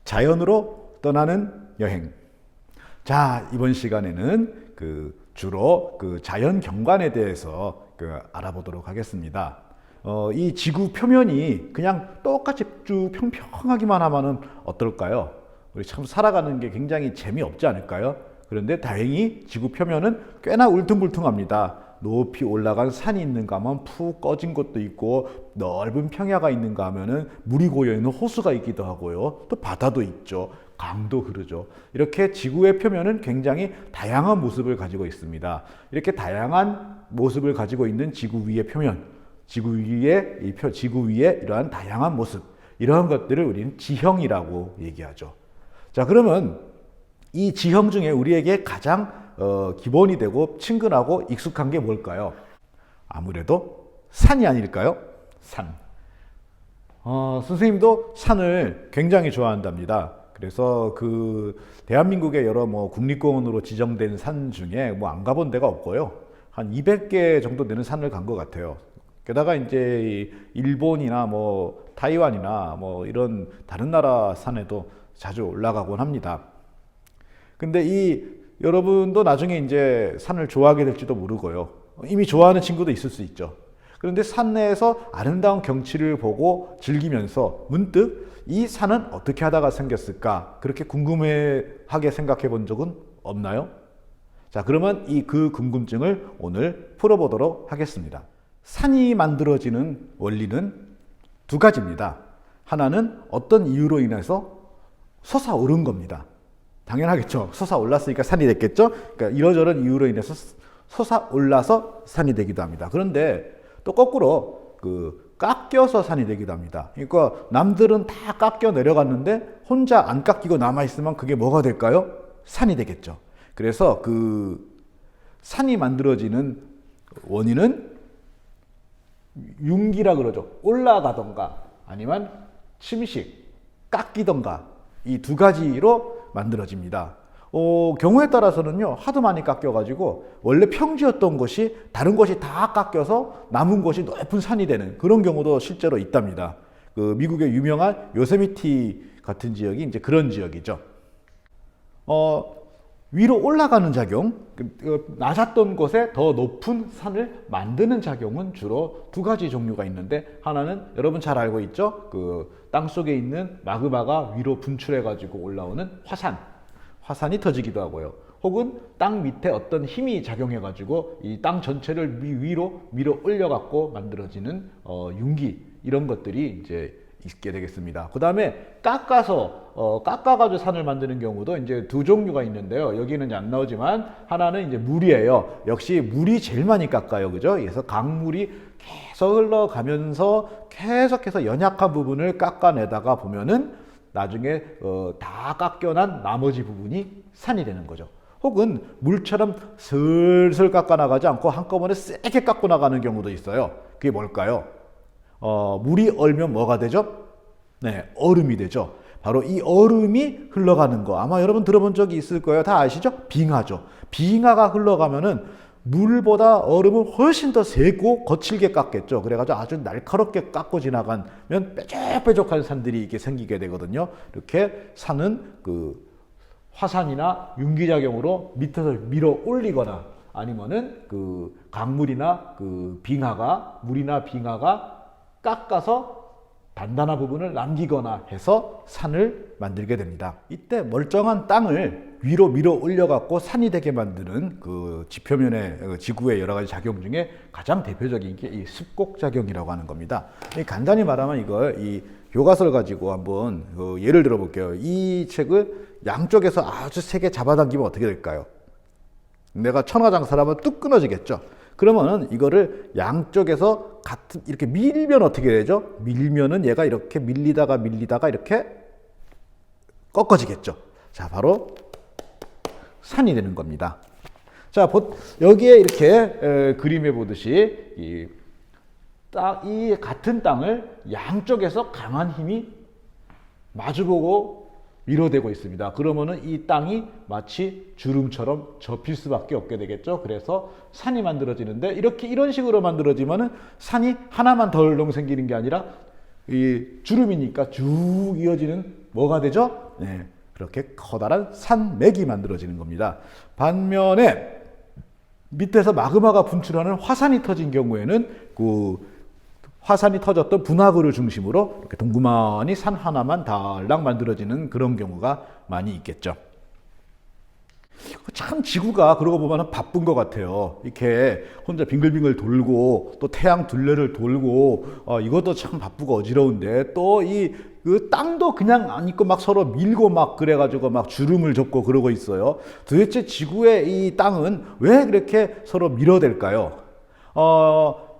자연으로 떠나는 여행. 자, 이번 시간에는 주로 자연 경관에 대해서 알아보도록 하겠습니다. 이 지구 표면이 그냥 똑같이 쭉 평평하기만 하면은 어떨까요? 우리 참 살아가는 게 굉장히 재미없지 않을까요? 그런데 다행히 지구 표면은 꽤나 울퉁불퉁합니다. 높이 올라간 산이 있는가 하면 푹 꺼진 곳도 있고, 넓은 평야가 있는가 하면은 물이 고여있는 호수가 있기도 하고요. 또 바다도 있죠. 강도 흐르죠. 이렇게 지구의 표면은 굉장히 다양한 모습을 가지고 있습니다. 이렇게 다양한 모습을 가지고 있는 지구 위의 표면, 지구 위에 이러한 다양한 모습, 이러한 것들을 우리는 지형이라고 얘기하죠. 자, 그러면 이 지형 중에 우리에게 가장 기본이 되고 친근하고 익숙한 게 뭘까요? 아무래도 산이 아닐까요? 산. 선생님도 산을 굉장히 좋아한답니다. 그래서 대한민국의 여러 국립공원으로 지정된 산 중에 안 가본 데가 없고요. 한 200개 정도 되는 산을 간 것 같아요. 게다가 이제 일본이나 타이완이나 이런 다른 나라 산에도 자주 올라가곤 합니다. 근데 여러분도 나중에 이제 산을 좋아하게 될지도 모르고요. 이미 좋아하는 친구도 있을 수 있죠. 그런데 산 내에서 아름다운 경치를 보고 즐기면서 문득 이 산은 어떻게 하다가 생겼을까? 그렇게 궁금해하게 생각해 본 적은 없나요? 자, 그러면 그 궁금증을 오늘 풀어보도록 하겠습니다. 산이 만들어지는 원리는 두 가지입니다. 하나는 어떤 이유로 인해서 솟아오른 겁니다. 당연하겠죠. 솟아올랐으니까 산이 됐겠죠. 그러니까 이러저런 이유로 인해서 솟아올라서 산이 되기도 합니다. 그런데 또 거꾸로 깎여서 산이 되기도 합니다. 그러니까 남들은 다 깎여 내려갔는데 혼자 안 깎이고 남아있으면 그게 뭐가 될까요? 산이 되겠죠. 그래서 산이 만들어지는 원인은 융기라 그러죠. 올라가던가 아니면 침식, 깎이던가 이 두 가지로 만들어집니다. 경우에 따라서는요, 하도 많이 깎여가지고 원래 평지였던 곳이 다른 곳이 다 깎여서 남은 곳이 높은 산이 되는 그런 경우도 실제로 있답니다. 미국의 유명한 요세미티 같은 지역이 이제 그런 지역이죠. 위로 올라가는 작용, 낮았던 곳에 더 높은 산을 만드는 작용은 주로 두 가지 종류가 있는데, 하나는 여러분 잘 알고 있죠? 땅 속에 있는 마그마가 위로 분출해가지고 올라오는 화산이 터지기도 하고요. 혹은 땅 밑에 어떤 힘이 작용해가지고 이 땅 전체를 위로 밀어 올려갖고 만들어지는 융기, 이런 것들이 이제 있게 되겠습니다. 그 다음에 깎아가지고 산을 만드는 경우도 이제 두 종류가 있는데요. 여기는 이제 안 나오지만 하나는 이제 물이에요. 역시 물이 제일 많이 깎아요. 그죠? 그래서 강물이 계속 흘러가면서 계속해서 연약한 부분을 깎아내다가 보면은 나중에 다 깎여난 나머지 부분이 산이 되는 거죠. 혹은 물처럼 슬슬 깎아나가지 않고 한꺼번에 세게 깎고 나가는 경우도 있어요. 그게 뭘까요? 물이 얼면 뭐가 되죠? 네, 얼음이 되죠. 바로 이 얼음이 흘러가는 거, 아마 여러분 들어본 적이 있을 거예요. 다 아시죠? 빙하죠. 빙하가 흘러가면은 물보다 얼음을 훨씬 더 세고 거칠게 깎겠죠. 그래가지고 아주 날카롭게 깎고 지나가면 뾰족뾰족한 산들이 이렇게 생기게 되거든요. 이렇게 산은 화산이나 융기작용으로 밑에서 밀어 올리거나 아니면은 강물이나 물이나 빙하가 깎아서 단단한 부분을 남기거나 해서 산을 만들게 됩니다. 이때 멀쩡한 땅을 위로 밀어 올려갖고 산이 되게 만드는 지표면의 지구의 여러 가지 작용 중에 가장 대표적인 게 이 습곡작용이라고 하는 겁니다. 간단히 말하면 이 교과서를 가지고 한번 예를 들어 볼게요. 이 책을 양쪽에서 아주 세게 잡아당기면 어떻게 될까요? 내가 천하장사라면 뚝 끊어지겠죠. 그러면은 이거를 양쪽에서 이렇게 밀면 어떻게 되죠? 밀면은 얘가 이렇게 밀리다가 이렇게 꺾어지겠죠. 자, 바로 산이 되는 겁니다. 자, 여기에 이렇게 그림에 보듯이 이 같은 땅을 양쪽에서 강한 힘이 마주보고 밀어대고 있습니다. 그러면은 이 땅이 마치 주름처럼 접힐 수밖에 없게 되겠죠. 그래서 산이 만들어지는데, 이런 식으로 만들어지면은 산이 하나만 덜렁 생기는 게 아니라 이 주름이니까 쭉 이어지는 뭐가 되죠? 네, 그렇게 커다란 산맥이 만들어지는 겁니다. 반면에 밑에서 마그마가 분출하는 화산이 터진 경우에는 그 화산이 터졌던 분화구를 중심으로 이렇게 동그마니 산 하나만 달랑 만들어지는 그런 경우가 많이 있겠죠. 참 지구가 그러고 보면 바쁜 것 같아요. 이렇게 혼자 빙글빙글 돌고 또 태양 둘레를 돌고 이것도 참 바쁘고 어지러운데 또 그 땅도 그냥 안 있고 막 서로 밀고 막 그래가지고 막 주름을 줬고 그러고 있어요. 도대체 지구의 이 땅은 왜 그렇게 서로 밀어댈까요?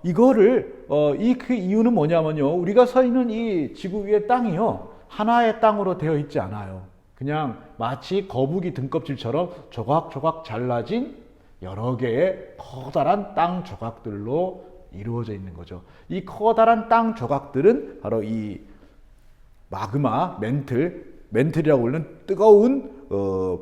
이거를 그 이유는 뭐냐면요. 우리가 서 있는 이 지구 위의 땅이요. 하나의 땅으로 되어 있지 않아요. 그냥 마치 거북이 등껍질처럼 조각조각 잘라진 여러 개의 커다란 땅 조각들로 이루어져 있는 거죠. 이 커다란 땅 조각들은 바로 이 마그마, 멘틀이라고 불리는 뜨거운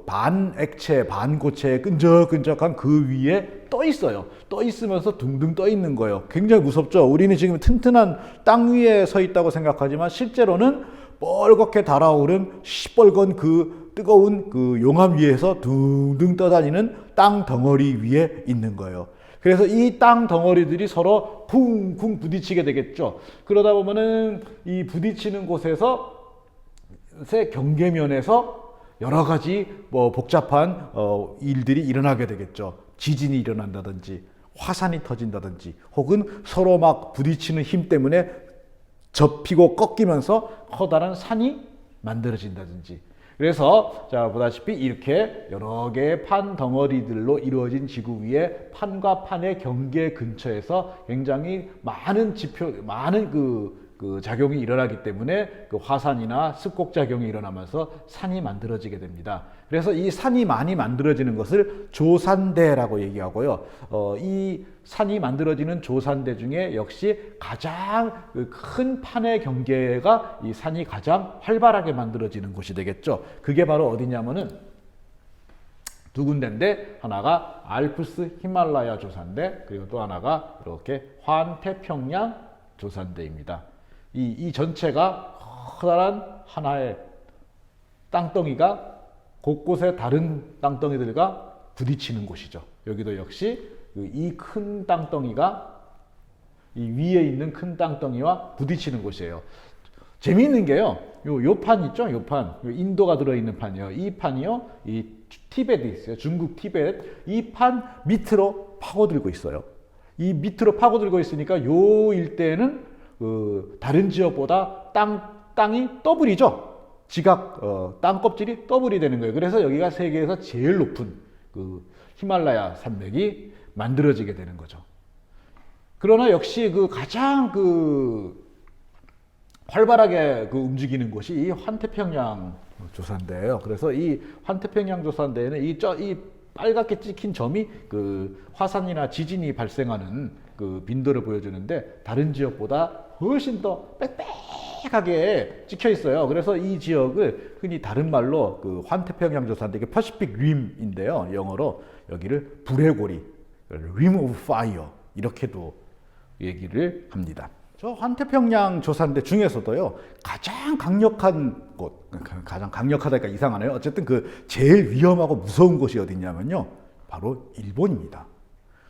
반액체, 반고체 끈적끈적한 그 위에 떠 있어요. 떠 있으면서 둥둥 떠 있는 거예요. 굉장히 무섭죠. 우리는 지금 튼튼한 땅 위에 서 있다고 생각하지만 실제로는 뻘겋게 달아오른 시뻘건 그 뜨거운 그 용암 위에서 둥둥 떠다니는 땅 덩어리 위에 있는 거예요. 그래서 이 땅 덩어리들이 서로 쿵쿵 부딪히게 되겠죠. 그러다 보면은 이 부딪히는 곳에서 경계면에서 여러 가지 복잡한 일들이 일어나게 되겠죠. 지진이 일어난다든지 화산이 터진다든지 혹은 서로 막 부딪히는 힘 때문에 접히고 꺾이면서 커다란 산이 만들어진다든지. 그래서 자 보다시피 이렇게 여러 개의 판 덩어리들로 이루어진 지구 위에 판과 판의 경계 근처에서 굉장히 많은 그 작용이 일어나기 때문에 그 화산이나 습곡 작용이 일어나면서 산이 만들어지게 됩니다. 그래서 이 산이 많이 만들어지는 것을 조산대라고 얘기하고요. 이 산이 만들어지는 조산대 중에 역시 가장 큰 판의 경계가 이 산이 가장 활발하게 만들어지는 곳이 되겠죠. 그게 바로 어디냐면은 두 군데인데 하나가 알프스 히말라야 조산대 그리고 또 하나가 이렇게 환태평양 조산대입니다. 이 전체가 커다란 하나의 땅덩이가 곳곳에 다른 땅덩이들과 부딪히는 곳이죠. 여기도 역시 이 큰 땅덩이가 이 위에 있는 큰 땅덩이와 부딪히는 곳이에요. 재미있는 게요. 요 판 있죠? 요 판. 인도가 들어있는 판이요. 이 판이요. 이 티베트 있어요. 중국 티베트. 이 판 밑으로 파고들고 있어요. 이 밑으로 파고들고 있으니까 요 일대에는 다른 지역보다 땅이 더블이죠. 땅 껍질이 더블이 되는 거예요. 그래서 여기가 세계에서 제일 높은 그 히말라야 산맥이 만들어지게 되는 거죠. 그러나 역시 가장 활발하게 움직이는 곳이 이 환태평양 조산대예요. 그래서 이 환태평양 조산대에는 이 빨갛게 찍힌 점이 화산이나 지진이 발생하는 빈도를 보여주는데 다른 지역보다 훨씬 더 빽빽하게 찍혀 있어요. 그래서 이 지역을 흔히 다른 말로 환태평양 조산대, 이게 퍼시픽 림인데요. 영어로 여기를 불의 고리, rim of fire 이렇게도 얘기를 합니다. 저 환태평양 조산대 중에서도요 가장 강력한 곳, 가장 강력하다니까 이상하네요. 어쨌든 제일 위험하고 무서운 곳이 어디냐면요 바로 일본입니다.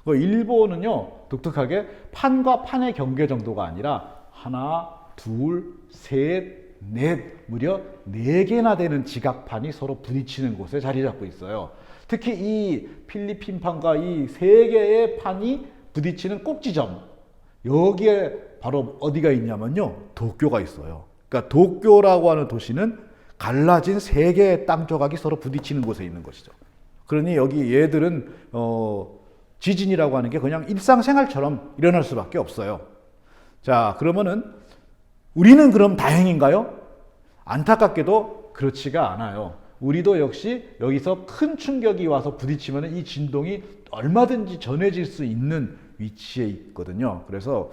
일본은요 독특하게 판과 판의 경계 정도가 아니라 하나, 둘, 셋, 넷, 무려 4개나 되는 지각판이 서로 부딪히는 곳에 자리 잡고 있어요. 특히 이 필리핀 판과 이 3개의 판이 부딪히는 꼭지점, 여기에 바로 어디가 있냐면요 도쿄가 있어요. 그러니까 도쿄라고 하는 도시는 갈라진 3개의 땅 조각이 서로 부딪히는 곳에 있는 것이죠. 그러니 여기 얘들은 지진이라고 하는 게 그냥 일상생활처럼 일어날 수밖에 없어요. 자, 그러면은 우리는 그럼 다행인가요? 안타깝게도 그렇지가 않아요. 우리도 역시 여기서 큰 충격이 와서 부딪히면 이 진동이 얼마든지 전해질 수 있는 위치에 있거든요. 그래서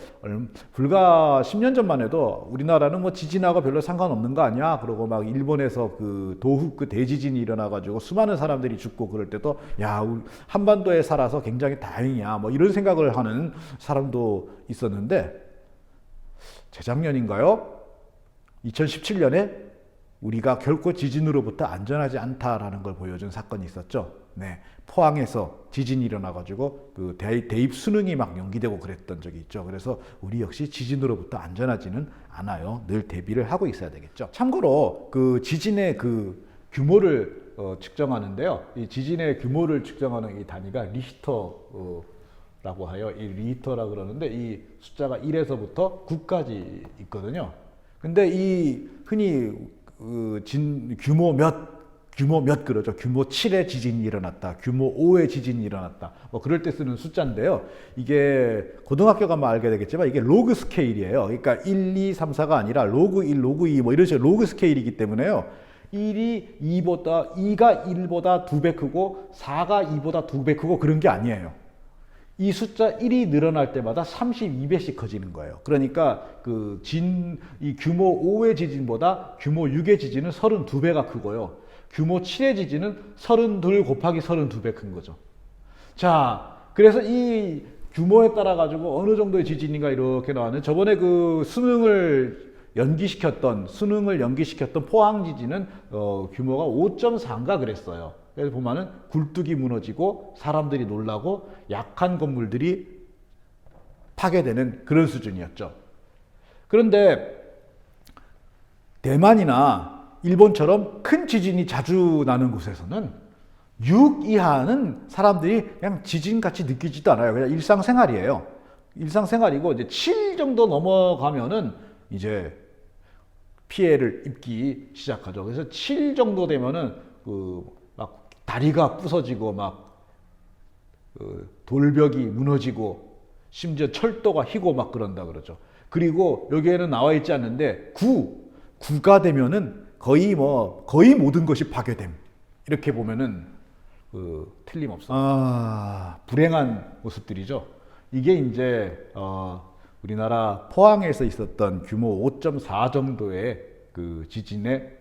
불과 10년 전만 해도 우리나라는 지진하고 별로 상관없는 거 아니야? 그러고 막 일본에서 도후 대지진이 일어나가지고 수많은 사람들이 죽고 그럴 때도 야, 한반도에 살아서 굉장히 다행이야. 이런 생각을 하는 사람도 있었는데 재작년인가요? 2017년에 우리가 결코 지진으로부터 안전하지 않다라는 걸 보여준 사건이 있었죠. 네, 포항에서 지진이 일어나가지고 그 대입 수능이 막 연기되고 그랬던 적이 있죠. 그래서 우리 역시 지진으로부터 안전하지는 않아요. 늘 대비를 하고 있어야 되겠죠. 참고로 그 지진의 그 규모를 측정하는데요. 이 지진의 규모를 측정하는 이 단위가 리히터라고 하여 이 리히터라 그러는데 이 숫자가 1에서부터 9까지 있거든요. 근데 이 흔히 규모 몇 그러죠. 규모 7의 지진이 일어났다. 규모 5의 지진이 일어났다. 뭐 그럴 때 쓰는 숫자인데요. 이게 고등학교 가면 알게 되겠지만 이게 로그 스케일이에요. 그러니까 1, 2, 3, 4가 아니라 로그 1, 로그 2 뭐 이런 식으로 로그 스케일이기 때문에요. 2가 1보다 2배 크고 4가 2보다 2배 크고 그런 게 아니에요. 이 숫자 1이 늘어날 때마다 32배씩 커지는 거예요. 그러니까 이 규모 5의 지진보다 규모 6의 지진은 32배가 크고요. 규모 7의 지진은 32 곱하기 32배 큰 거죠. 자, 그래서 이 규모에 따라 가지고 어느 정도의 지진인가 이렇게 나왔는데 저번에 그 수능을 연기시켰던 포항 지진은 규모가 5.4인가 그랬어요. 그래서 보면은 굴뚝이 무너지고 사람들이 놀라고 약한 건물들이 파괴되는 그런 수준이었죠. 그런데 대만이나 일본처럼 큰 지진이 자주 나는 곳에서는 6 이하는 사람들이 그냥 지진같이 느끼지도 않아요. 그냥 일상생활이에요. 일상생활이고 이제 7 정도 넘어가면은 이제 피해를 입기 시작하죠. 그래서 7 정도 되면은 막 다리가 부서지고 막 돌벽이 무너지고 심지어 철도가 휘고 막 그런다 그러죠. 그리고 여기에는 나와 있지 않는데 9가 되면은 거의 모든 것이 파괴됨. 이렇게 보면은 틀림없어. 불행한 모습들이죠. 이게 이제 우리나라 포항에서 있었던 규모 5.4 정도의 그 지진의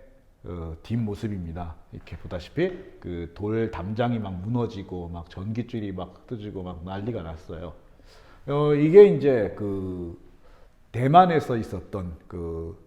뒷모습입니다. 이렇게 보다시피 그 돌 담장이 막 무너지고 막 전기줄이 막 흩어지고 막 난리가 났어요. 이게 이제 그 대만에서 있었던 그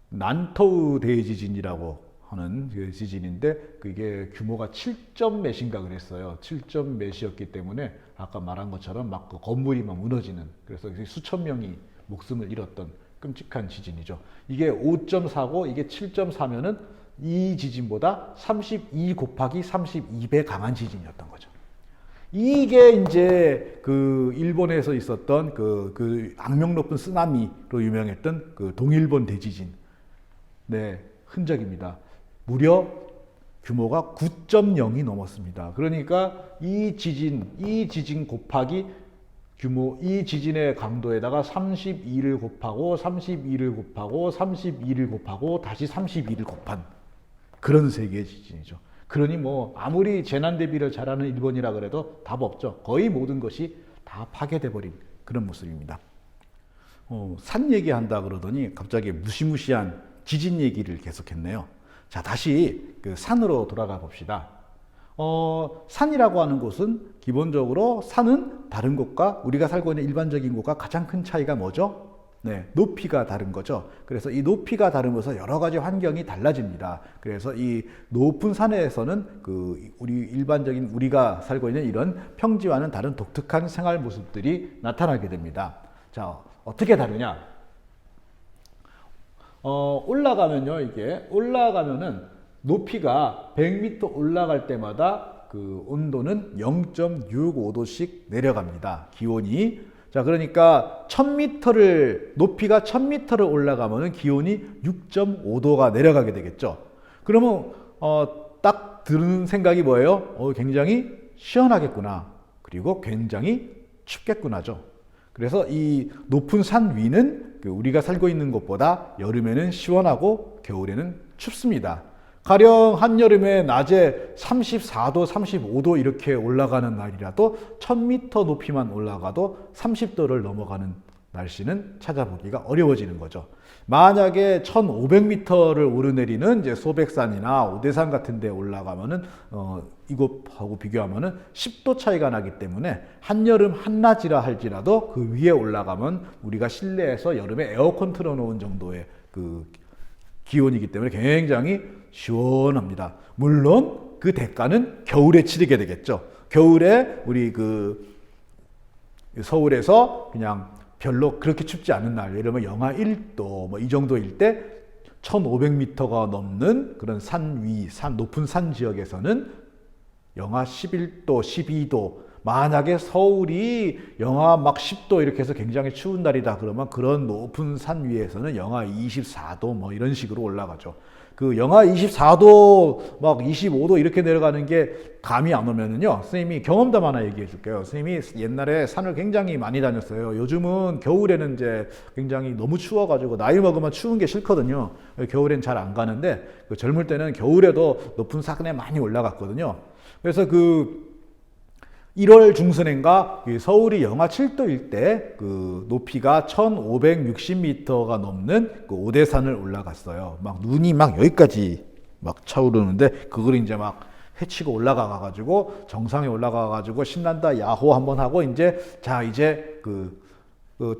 난토우 대지진이라고 하는 그 지진인데 그게 규모가 7점 몇인가 그랬어요. 7점 몇이었기 때문에 아까 말한 것처럼 막 그 건물이 막 무너지는 그래서 수천 명이 목숨을 잃었던 끔찍한 지진이죠. 이게 5.4고 이게 7.4면은 이 지진보다 32 곱하기 32배 강한 지진이었던 거죠. 이게 이제 그 일본에서 있었던 그 악명 높은 쓰나미로 유명했던 그 동일본 대지진 네 흔적입니다. 무려 규모가 9.0이 넘었습니다. 그러니까 이 지진 곱하기 규모 이 지진의 강도에다가 32를 곱하고 32를 곱하고 32를 곱하고 다시 32를 곱한 그런 세계의 지진이죠. 그러니 뭐 아무리 재난 대비를 잘하는 일본이라 그래도 답 없죠. 거의 모든 것이 다 파괴돼 버린 그런 모습입니다. 산 얘기한다 그러더니 갑자기 무시무시한 지진 얘기를 계속했네요. 자, 다시 그 산으로 돌아가 봅시다. 산이라고 하는 곳은 기본적으로 산은 다른 곳과 우리가 살고 있는 일반적인 곳과 가장 큰 차이가 뭐죠? 네, 높이가 다른 거죠. 그래서 이 높이가 다르면서 여러 가지 환경이 달라집니다. 그래서 이 높은 산에서는 우리가 살고 있는 이런 평지와는 다른 독특한 생활 모습들이 나타나게 됩니다. 자, 어떻게 다르냐? 올라가면은 높이가 100m 올라갈 때마다 그 온도는 0.65도씩 내려갑니다. 기온이. 자, 그러니까 높이가 1000m를 올라가면은 기온이 6.5도가 내려가게 되겠죠. 그러면, 딱 드는 생각이 뭐예요? 굉장히 시원하겠구나. 그리고 굉장히 춥겠구나죠. 그래서 이 높은 산 위는 우리가 살고 있는 곳보다 여름에는 시원하고 겨울에는 춥습니다. 가령 한여름에 낮에 34도, 35도 이렇게 올라가는 날이라도 1000m 높이만 올라가도 30도를 넘어가는 날씨는 찾아보기가 어려워지는 거죠. 만약에 1500m를 오르내리는 이제 소백산이나 오대산 같은 데 올라가면은 이곳하고 비교하면은 10도 차이가 나기 때문에 한여름 한낮이라 할지라도 그 위에 올라가면 우리가 실내에서 여름에 에어컨 틀어 놓은 정도의 그 기온이기 때문에 굉장히 시원합니다. 물론 그 대가는 겨울에 치르게 되겠죠. 겨울에 우리 그 서울에서 그냥 별로 그렇게 춥지 않은 날, 예를 들면 영하 1도 뭐 이 정도일 때 1500m가 넘는 그런 산 위, 높은 산 지역에서는 영하 11도, 12도, 만약에 서울이 영하 막 10도 이렇게 해서 굉장히 추운 날이다 그러면 그런 높은 산 위에서는 영하 24도 뭐 이런 식으로 올라가죠. 그 영하 24도 막 25도 이렇게 내려가는 게 감이 안 오면은요, 선생님이 경험담 하나 얘기해 줄게요. 선생님이 옛날에 산을 굉장히 많이 다녔어요. 요즘은 겨울에는 이제 굉장히 너무 추워가지고 나이 먹으면 추운 게 싫거든요. 겨울엔 잘 안 가는데 그 젊을 때는 겨울에도 높은 산에 많이 올라갔거든요. 그래서 그 1월 중순인가 서울이 영하 7도일 때 그 높이가 1560m가 넘는 그 오대산을 올라갔어요. 막 눈이 막 여기까지 막 차오르는데 그걸 이제 막 헤치고 올라가 가지고 정상에 올라가 가지고 신난다 야호 한번 하고 이제 자 이제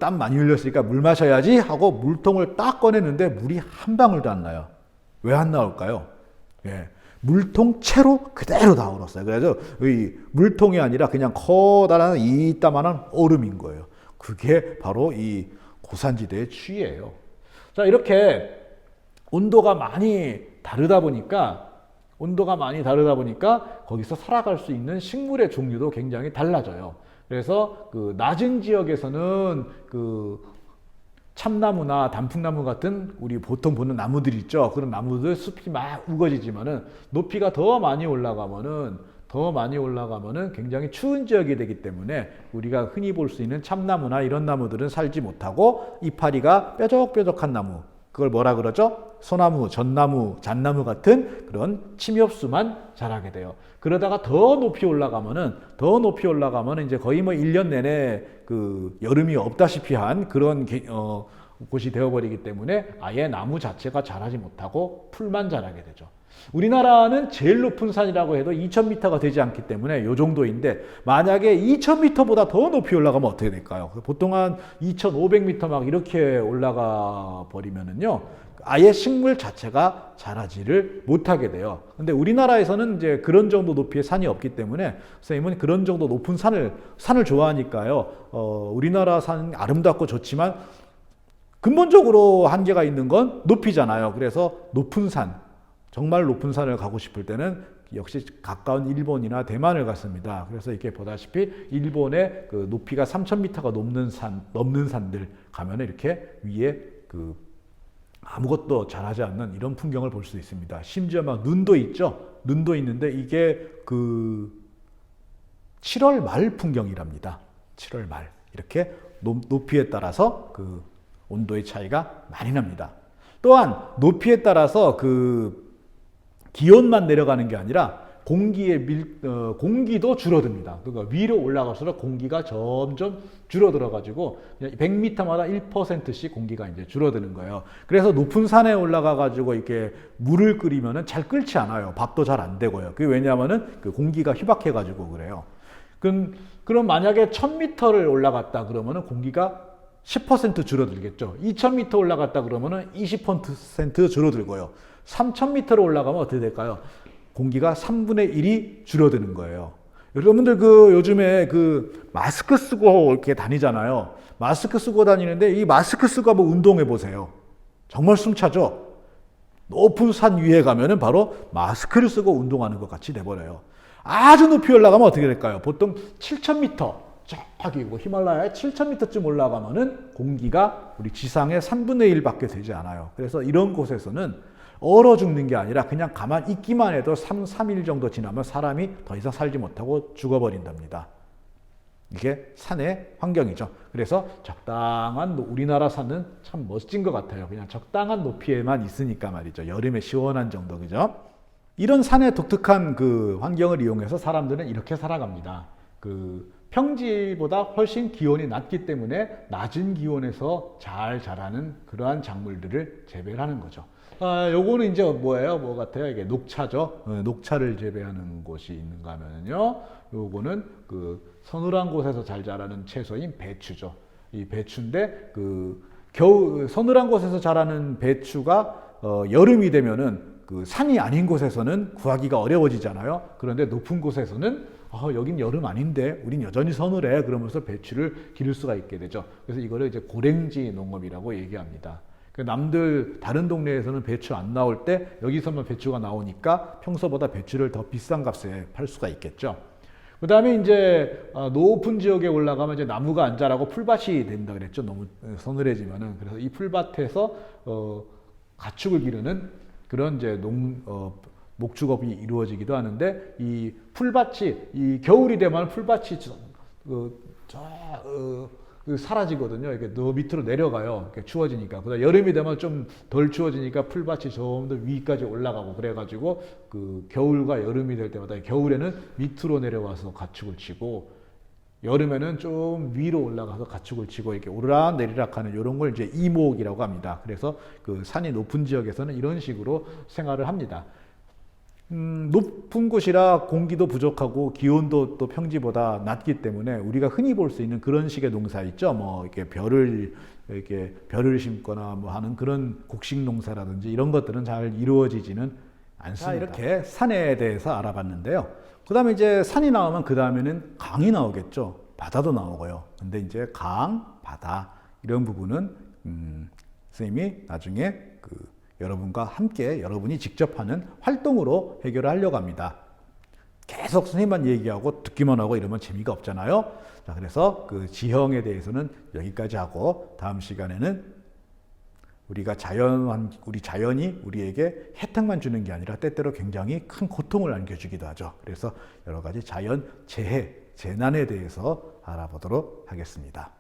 땀 많이 흘렸으니까 물 마셔야지 하고 물통을 딱 꺼내는데 물이 한 방울도 안 나요. 왜 안 나올까요? 예. 물통 채로 그대로 다 얼었어요. 그래서 이 물통이 아니라 그냥 커다란 이따만한 얼음인 거예요. 그게 바로 이 고산지대의 추위예요. 자, 이렇게 온도가 많이 다르다 보니까 거기서 살아갈 수 있는 식물의 종류도 굉장히 달라져요. 그래서 그 낮은 지역에서는 그 참나무나 단풍나무 같은 우리 보통 보는 나무들 있죠. 그런 나무들 숲이 막 우거지지만은 높이가 더 많이 올라가면은 굉장히 추운 지역이 되기 때문에 우리가 흔히 볼 수 있는 참나무나 이런 나무들은 살지 못하고 이파리가 뾰족뾰족한 나무, 그걸 뭐라 그러죠? 소나무, 전나무, 잣나무 같은 그런 침엽수만 자라게 돼요. 그러다가 더 높이 올라가면은 이제 거의 뭐 1년 내내 그 여름이 없다시피 한 그런 곳이 되어버리기 때문에 아예 나무 자체가 자라지 못하고 풀만 자라게 되죠. 우리나라는 제일 높은 산이라고 해도 2000m가 되지 않기 때문에 이 정도인데 만약에 2000m보다 더 높이 올라가면 어떻게 될까요? 보통 한 2500m 막 이렇게 올라가 버리면은요, 아예 식물 자체가 자라지를 못하게 돼요. 근데 우리나라에서는 이제 그런 정도 높이의 산이 없기 때문에 선생님은 그런 정도 높은 산을 좋아하니까요. 우리나라 산 아름답고 좋지만 근본적으로 한계가 있는 건 높이잖아요. 그래서 높은 산, 정말 높은 산을 가고 싶을 때는 역시 가까운 일본이나 대만을 갔습니다. 그래서 이렇게 보다시피 일본의 그 높이가 3000m가 넘는 산들 가면 이렇게 위에 그 아무것도 자라지 않는 이런 풍경을 볼 수 있습니다. 심지어 막 눈도 있죠. 눈도 있는데 이게 그 7월 말 풍경이랍니다. 7월 말 이렇게 높이에 따라서 그 온도의 차이가 많이 납니다. 또한 높이에 따라서 그 기온만 내려가는 게 아니라 공기도 줄어듭니다. 그러니까 위로 올라갈수록 공기가 점점 줄어들어 가지고 100m마다 1%씩 공기가 이제 줄어드는 거예요. 그래서 높은 산에 올라가 가지고 이렇게 물을 끓이면은 잘 끓지 않아요. 밥도 잘 안 되고요. 그게 왜냐하면은 그 공기가 희박해 가지고 그래요. 그럼 만약에 1000m를 올라갔다 그러면은 공기가 10% 줄어들겠죠. 2000m 올라갔다 그러면은 20% 줄어들고요. 3000m로 올라가면 어떻게 될까요? 공기가 3분의 1이 줄어드는 거예요. 여러분들 그 요즘에 그 마스크 쓰고 이렇게 다니잖아요. 마스크 쓰고 다니는데 이 마스크 쓰고 한번 운동해 보세요. 정말 숨차죠? 높은 산 위에 가면은 바로 마스크를 쓰고 운동하는 것 같이 돼버려요. 아주 높이 올라가면 어떻게 될까요? 보통 7000m, 저기 뭐 히말라야에 7000m쯤 올라가면은 공기가 우리 지상의 3분의 1밖에 되지 않아요. 그래서 이런 곳에서는 얼어 죽는 게 아니라 그냥 가만 있기만 해도 3일 정도 지나면 사람이 더 이상 살지 못하고 죽어버린답니다. 이게 산의 환경이죠. 그래서 적당한 우리나라 산은 참 멋진 것 같아요. 그냥 적당한 높이에만 있으니까 말이죠. 여름에 시원한 정도, 그죠? 이런 산의 독특한 그 환경을 이용해서 사람들은 이렇게 살아갑니다. 그 평지보다 훨씬 기온이 낮기 때문에 낮은 기온에서 잘 자라는 그러한 작물들을 재배하는 거죠. 요거는 이제 뭐예요? 뭐 같아요? 이게 녹차죠. 녹차를 재배하는 곳이 있는가 하면요. 요거는 그 서늘한 곳에서 잘 자라는 채소인 배추죠. 이 배추인데 그 서늘한 곳에서 자라는 배추가 여름이 되면은 그 산이 아닌 곳에서는 구하기가 어려워지잖아요. 그런데 높은 곳에서는 여긴 여름 아닌데 우린 여전히 서늘해 그러면서 배추를 기를 수가 있게 되죠. 그래서 이거를 이제 고랭지 농업이라고 얘기합니다. 남들 다른 동네에서는 배추 안 나올 때 여기서만 배추가 나오니까 평소보다 배추를 더 비싼 값에 팔 수가 있겠죠. 그 다음에 이제 높은 지역에 올라가면 이제 나무가 안 자라고 풀밭이 된다 그랬죠. 너무 서늘해지면은. 그래서 이 풀밭에서 가축을 기르는 그런 이제 목축업이 이루어지기도 하는데, 이 풀밭이 이 겨울이 되면 풀밭이 사라지거든요. 이렇게 더 밑으로 내려가요. 이렇게 추워지니까. 그다음 여름이 되면 좀 덜 추워지니까 풀밭이 좀 더 위까지 올라가고 그래가지고 그 겨울과 여름이 될 때마다 겨울에는 밑으로 내려와서 가축을 치고 여름에는 좀 위로 올라가서 가축을 치고 이렇게 오르락 내리락 하는 이런 걸 이제 이목이라고 합니다. 그래서 그 산이 높은 지역에서는 이런 식으로 생활을 합니다. 높은 곳이라 공기도 부족하고 기온도 또 평지보다 낮기 때문에 우리가 흔히 볼 수 있는 그런 식의 농사 있죠. 뭐 이렇게 벼를 심거나 뭐 하는 그런 곡식 농사라든지 이런 것들은 잘 이루어지지는 않습니다. 이렇게 산에 대해서 알아봤는데요. 그 다음에 이제 산이 나오면 그 다음에는 강이 나오겠죠. 바다도 나오고요. 근데 이제 강, 바다 이런 부분은 선생님이 나중에 여러분과 함께 여러분이 직접 하는 활동으로 해결을 하려고 합니다. 계속 선생님만 얘기하고 듣기만 하고 이러면 재미가 없잖아요. 자, 그래서 그 지형에 대해서는 여기까지 하고 다음 시간에는 우리 자연이 우리에게 혜택만 주는 게 아니라 때때로 굉장히 큰 고통을 안겨주기도 하죠. 그래서 여러 가지 자연 재해, 재난에 대해서 알아보도록 하겠습니다.